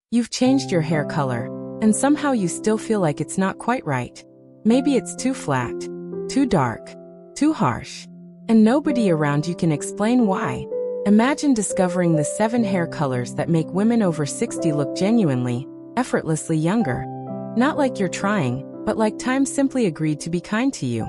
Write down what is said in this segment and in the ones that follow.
You've changed your hair color, and somehow you still feel like it's not quite right. Maybe it's too flat, too dark, too harsh, and nobody around you can explain why. Imagine discovering the 7 hair colors that make women over 60 look genuinely, effortlessly younger. Not like you're trying, but like time simply agreed to be kind to you.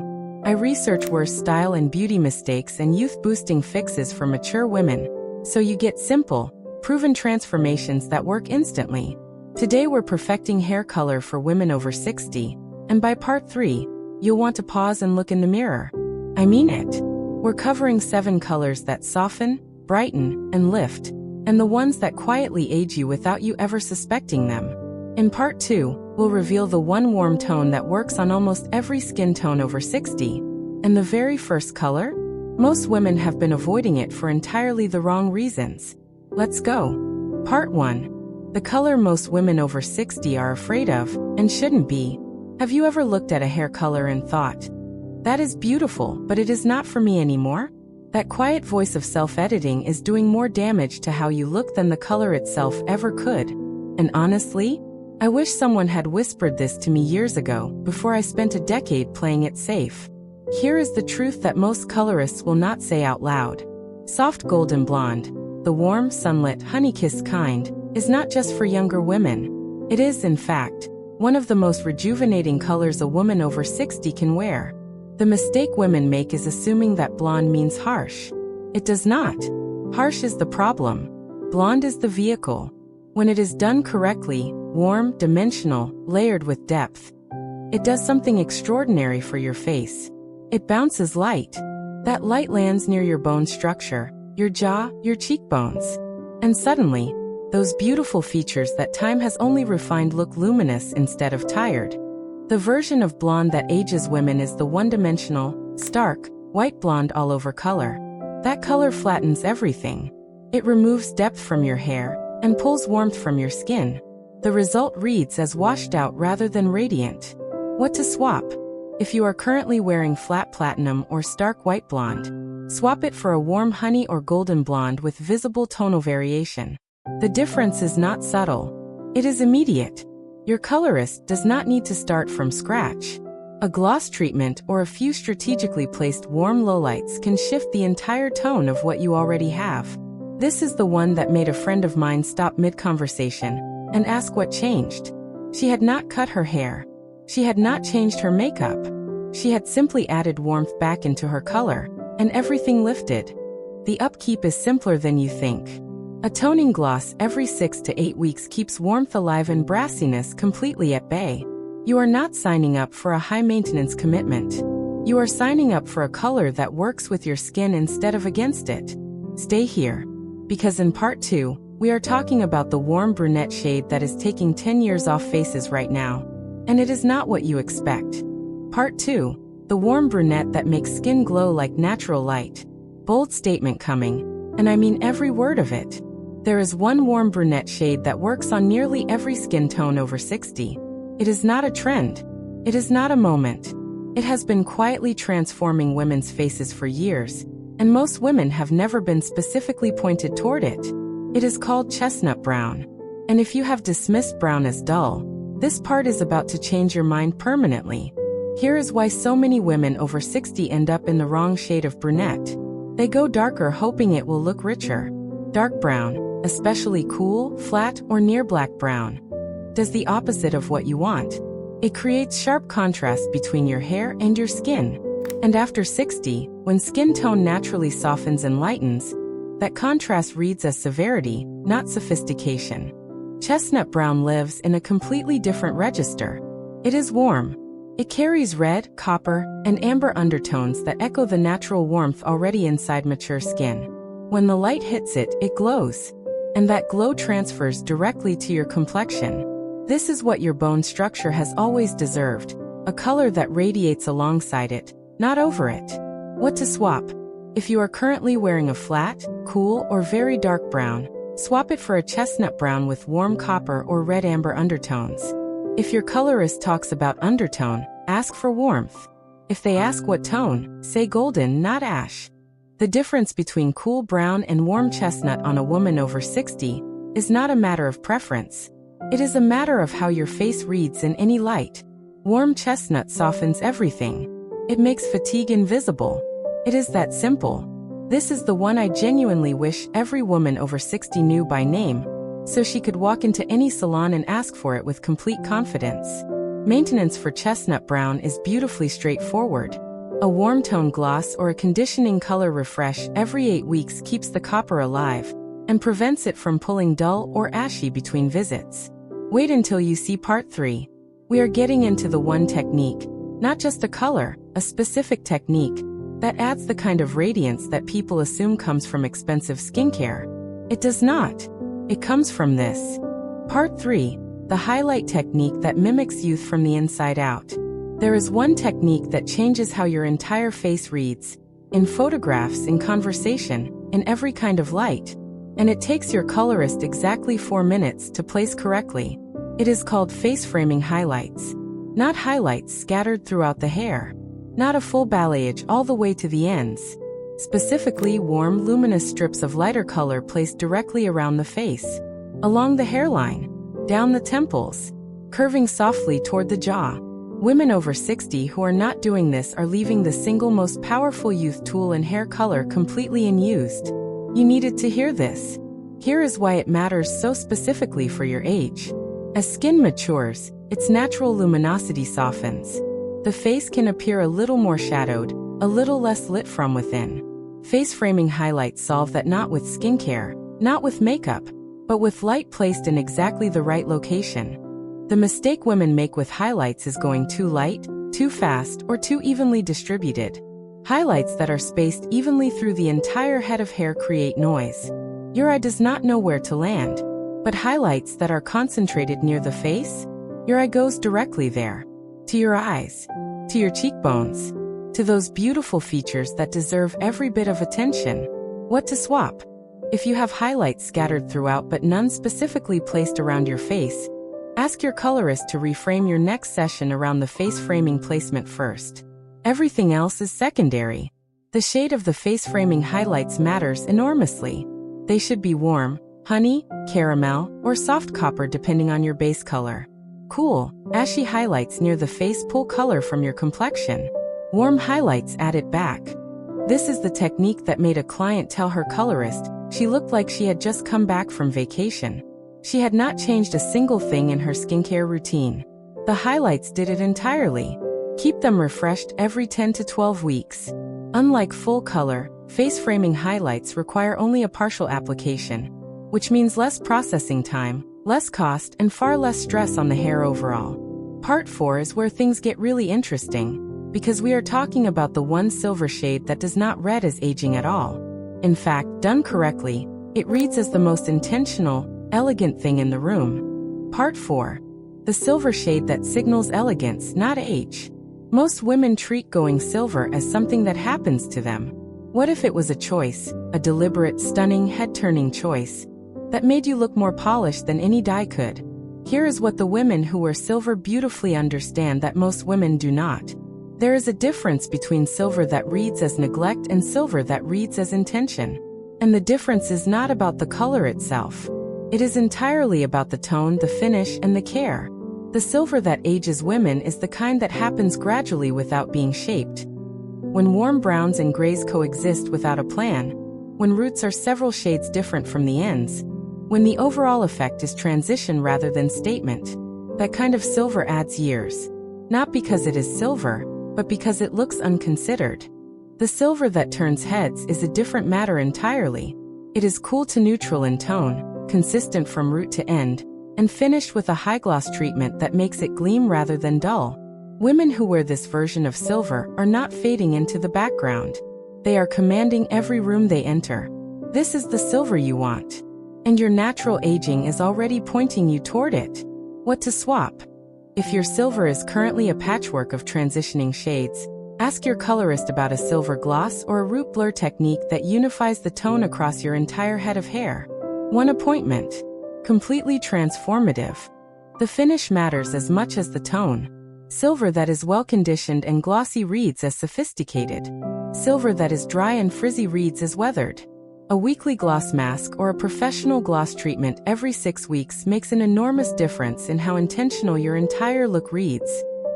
I research worst style and beauty mistakes and youth-boosting fixes for mature women, so you get simple, proven transformations that work instantly. Today we're perfecting hair color for women over 60, and by part 3, you'll want to pause and look in the mirror. I mean it. We're covering 7 colors that soften, brighten, and lift, and the ones that quietly age you without you ever suspecting them. In part 2, we'll reveal the one warm tone that works on almost every skin tone over 60. And the very first color? Most women have been avoiding it for entirely the wrong reasons. Let's go. Part 1. The color most women over 60 are afraid of, and shouldn't be. Have you ever looked at a hair color and thought, "That is beautiful, but it is not for me anymore"? That quiet voice of self-editing is doing more damage to how you look than the color itself ever could. And honestly, I wish someone had whispered this to me years ago, before I spent a decade playing it safe. Here is the truth that most colorists will not say out loud. Soft golden blonde, the warm, sunlit, honey-kissed kind, is not just for younger women. It is, in fact, one of the most rejuvenating colors a woman over 60 can wear. The mistake women make is assuming that blonde means harsh. It does not. Harsh is the problem. Blonde is the vehicle. When it is done correctly, warm, dimensional, layered with depth, it does something extraordinary for your face. It bounces light. That light lands near your bone structure, your jaw, your cheekbones. And suddenly, those beautiful features that time has only refined look luminous instead of tired. The version of blonde that ages women is the one-dimensional, stark, white blonde all over color. That color flattens everything. It removes depth from your hair and pulls warmth from your skin. The result reads as washed out rather than radiant. What to swap? If you are currently wearing flat platinum or stark white blonde, swap it for a warm honey or golden blonde with visible tonal variation. The difference is not subtle. It is immediate. Your colorist does not need to start from scratch. A gloss treatment or a few strategically placed warm lowlights can shift the entire tone of what you already have. This is the one that made a friend of mine stop mid-conversation and ask what changed. She had not cut her hair. She had not changed her makeup. She had simply added warmth back into her color, and everything lifted. The upkeep is simpler than you think. A toning gloss every 6 to 8 weeks keeps warmth alive and brassiness completely at bay. You are not signing up for a high-maintenance commitment. You are signing up for a color that works with your skin instead of against it. Stay here, because in part 2, we are talking about the warm brunette shade that is taking 10 years off faces right now. And it is not what you expect. Part 2, the warm brunette that makes skin glow like natural light. Bold statement coming, and I mean every word of it. There is one warm brunette shade that works on nearly every skin tone over 60. It is not a trend. It is not a moment. It has been quietly transforming women's faces for years, and most women have never been specifically pointed toward it. It is called chestnut brown. And if you have dismissed brown as dull, this part is about to change your mind permanently. Here is why so many women over 60 end up in the wrong shade of brunette. They go darker hoping it will look richer. Dark brown, especially cool, flat, or near black brown, does the opposite of what you want. It creates sharp contrast between your hair and your skin. And after 60, when skin tone naturally softens and lightens, that contrast reads as severity, not sophistication. Chestnut brown lives in a completely different register. It is warm. It carries red, copper, and amber undertones that echo the natural warmth already inside mature skin. When the light hits it, it glows. And that glow transfers directly to your complexion. This is what your bone structure has always deserved, a color that radiates alongside it, not over it. What to swap? If you are currently wearing a flat, cool, or very dark brown, swap it for a chestnut brown with warm copper or red amber undertones. If your colorist talks about undertone, ask for warmth. If they ask what tone, say golden, not ash. The difference between cool brown and warm chestnut on a woman over 60 is not a matter of preference. It is a matter of how your face reads in any light. Warm chestnut softens everything. It makes fatigue invisible. It is that simple. This is the one I genuinely wish every woman over 60 knew by name, so she could walk into any salon and ask for it with complete confidence. Maintenance for chestnut brown is beautifully straightforward. A warm tone gloss or a conditioning color refresh every 8 weeks keeps the copper alive and prevents it from pulling dull or ashy between visits. Wait until you see part 3. We are getting into the one technique, not just a color, a specific technique that adds the kind of radiance that people assume comes from expensive skincare. It does not. It comes from this. Part 3, the highlight technique that mimics youth from the inside out. There is one technique that changes how your entire face reads, in photographs, in conversation, in every kind of light. And it takes your colorist exactly 4 minutes to place correctly. It is called face framing highlights. Not highlights scattered throughout the hair. Not a full balayage all the way to the ends. Specifically warm, luminous strips of lighter color placed directly around the face. Along the hairline. Down the temples. Curving softly toward the jaw. Women over 60 who are not doing this are leaving the single most powerful youth tool in hair color completely unused. You needed to hear this. Here is why it matters so specifically for your age. As skin matures, its natural luminosity softens. The face can appear a little more shadowed, a little less lit from within. Face framing highlights solve that not with skincare, not with makeup, but with light placed in exactly the right location. The mistake women make with highlights is going too light, too fast, or too evenly distributed. Highlights that are spaced evenly through the entire head of hair create noise. Your eye does not know where to land. But highlights that are concentrated near the face, your eye goes directly there. To your eyes, to your cheekbones, to those beautiful features that deserve every bit of attention. What to swap? If you have highlights scattered throughout but none specifically placed around your face, ask your colorist to reframe your next session around the face framing placement first. Everything else is secondary. The shade of the face framing highlights matters enormously. They should be warm, honey, caramel, or soft copper depending on your base color. Cool, ashy highlights near the face pull color from your complexion. Warm highlights add it back. This is the technique that made a client tell her colorist she looked like she had just come back from vacation. She had not changed a single thing in her skincare routine. The highlights did it entirely. Keep them refreshed every 10 to 12 weeks. Unlike full color, face framing highlights require only a partial application, which means less processing time, less cost, and far less stress on the hair overall. Part 4 is where things get really interesting, because we are talking about the one silver shade that does not read as aging at all. In fact, done correctly, it reads as the most intentional, elegant thing in the room. Part 4. The silver shade that signals elegance, not age. Most women treat going silver as something that happens to them. What if it was a choice, a deliberate, stunning, head-turning choice, that made you look more polished than any dye could? Here is what the women who wear silver beautifully understand that most women do not. There is a difference between silver that reads as neglect and silver that reads as intention. And the difference is not about the color itself. It is entirely about the tone, the finish, and the care. The silver that ages women is the kind that happens gradually without being shaped. When warm browns and grays coexist without a plan, when roots are several shades different from the ends, when the overall effect is transition rather than statement, that kind of silver adds years. Not because it is silver, but because it looks unconsidered. The silver that turns heads is a different matter entirely. It is cool to neutral in tone, consistent from root to end, and finished with a high gloss treatment that makes it gleam rather than dull. Women who wear this version of silver are not fading into the background. They are commanding every room they enter. This is the silver you want. And your natural aging is already pointing you toward it. What to swap? If your silver is currently a patchwork of transitioning shades, ask your colorist about a silver gloss or a root blur technique that unifies the tone across your entire head of hair. One appointment. Completely transformative. The finish matters as much as the tone. Silver that is well-conditioned and glossy reads as sophisticated. Silver that is dry and frizzy reads as weathered. A weekly gloss mask or a professional gloss treatment every 6 weeks makes an enormous difference in how intentional your entire look reads.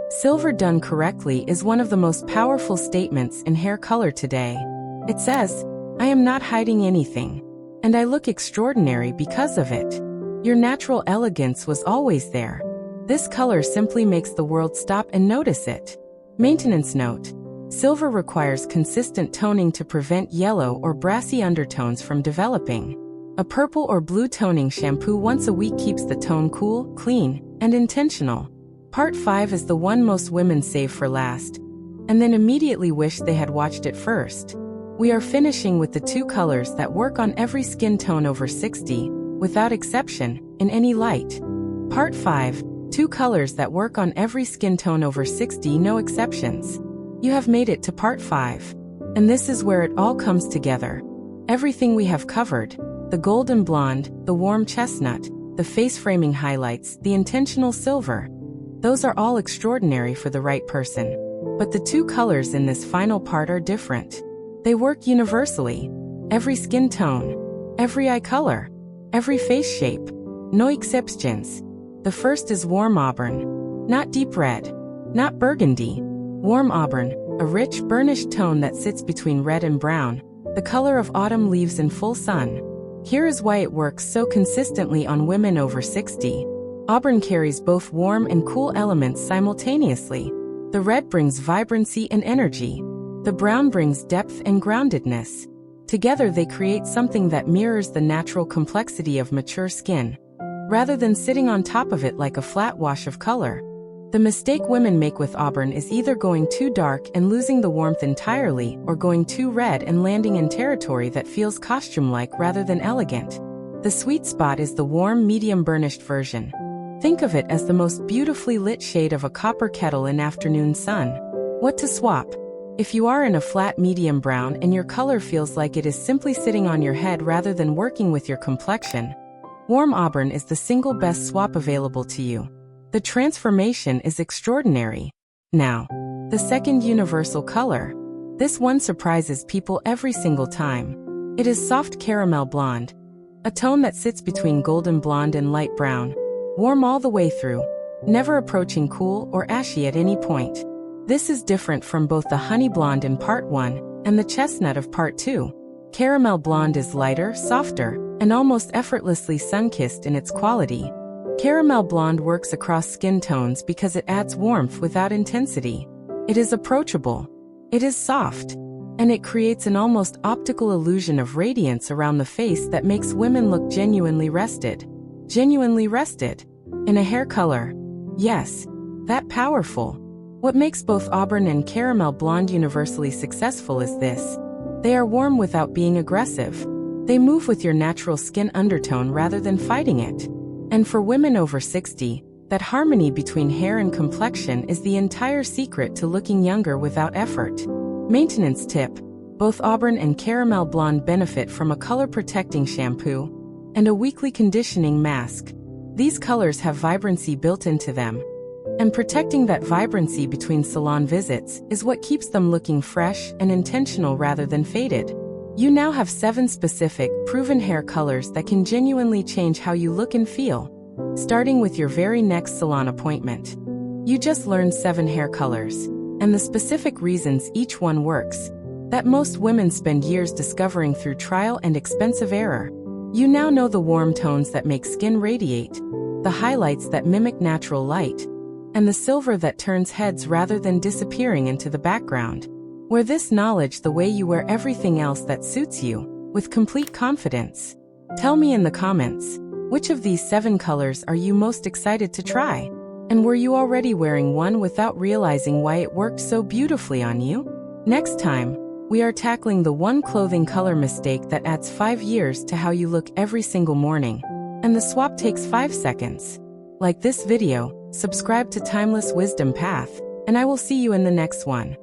Silver done correctly is one of the most powerful statements in hair color today. It says, "I am not hiding anything, and I look extraordinary because of it." Your natural elegance was always there. This color simply makes the world stop and notice it. Maintenance note: silver requires consistent toning to prevent yellow or brassy undertones from developing. A purple or blue toning shampoo once a week keeps the tone cool, clean, and intentional. Part 5 is the one most women save for last, and then immediately wish they had watched it first. We are finishing with the 2 colors that work on every skin tone over 60, without exception, in any light. Part 5, 2 colors that work on every skin tone over 60, no exceptions. You have made it to part 5. And this is where it all comes together. Everything we have covered, the golden blonde, the warm chestnut, the face-framing highlights, the intentional silver, those are all extraordinary for the right person. But the 2 colors in this final part are different. They work universally. Every skin tone, every eye color, every face shape, no exceptions. The first is warm auburn. Not deep red, not burgundy. Warm auburn, a rich, burnished tone that sits between red and brown, the color of autumn leaves in full sun. Here is why it works so consistently on women over 60. Auburn carries both warm and cool elements simultaneously. The red brings vibrancy and energy. The brown brings depth and groundedness. Together they create something that mirrors the natural complexity of mature skin, rather than sitting on top of it like a flat wash of color. The mistake women make with auburn is either going too dark and losing the warmth entirely, or going too red and landing in territory that feels costume-like rather than elegant. The sweet spot is the warm, medium burnished version. Think of it as the most beautifully lit shade of a copper kettle in afternoon sun. What to swap? If you are in a flat medium brown and your color feels like it is simply sitting on your head rather than working with your complexion, warm auburn is the single best swap available to you. The transformation is extraordinary. Now, the second universal color. This one surprises people every single time. It is soft caramel blonde, a tone that sits between golden blonde and light brown, warm all the way through, never approaching cool or ashy at any point. This is different from both the honey blonde in part 1 and the chestnut of part 2. Caramel blonde is lighter, softer, and almost effortlessly sun-kissed in its quality. Caramel blonde works across skin tones because it adds warmth without intensity. It is approachable. It is soft. And it creates an almost optical illusion of radiance around the face that makes women look genuinely rested. Genuinely rested. In a hair color. Yes. That powerful. What makes both auburn and caramel blonde universally successful is this. They are warm without being aggressive. They move with your natural skin undertone rather than fighting it. And for women over 60, that harmony between hair and complexion is the entire secret to looking younger without effort. Maintenance tip: both auburn and caramel blonde benefit from a color-protecting shampoo and a weekly conditioning mask. These colors have vibrancy built into them. And protecting that vibrancy between salon visits is what keeps them looking fresh and intentional rather than faded. You now have 7 specific, proven hair colors that can genuinely change how you look and feel, starting with your very next salon appointment. You just learned 7 hair colors, and the specific reasons each one works, that most women spend years discovering through trial and expensive error. You now know the warm tones that make skin radiate, the highlights that mimic natural light, and the silver that turns heads rather than disappearing into the background. Wear this knowledge the way you wear everything else that suits you, with complete confidence. Tell me in the comments, which of these 7 colors are you most excited to try? And were you already wearing one without realizing why it worked so beautifully on you? Next time, we are tackling the one clothing color mistake that adds 5 years to how you look every single morning. And the swap takes 5 seconds. Like this video, subscribe to Timeless Wisdom Path, and I will see you in the next one.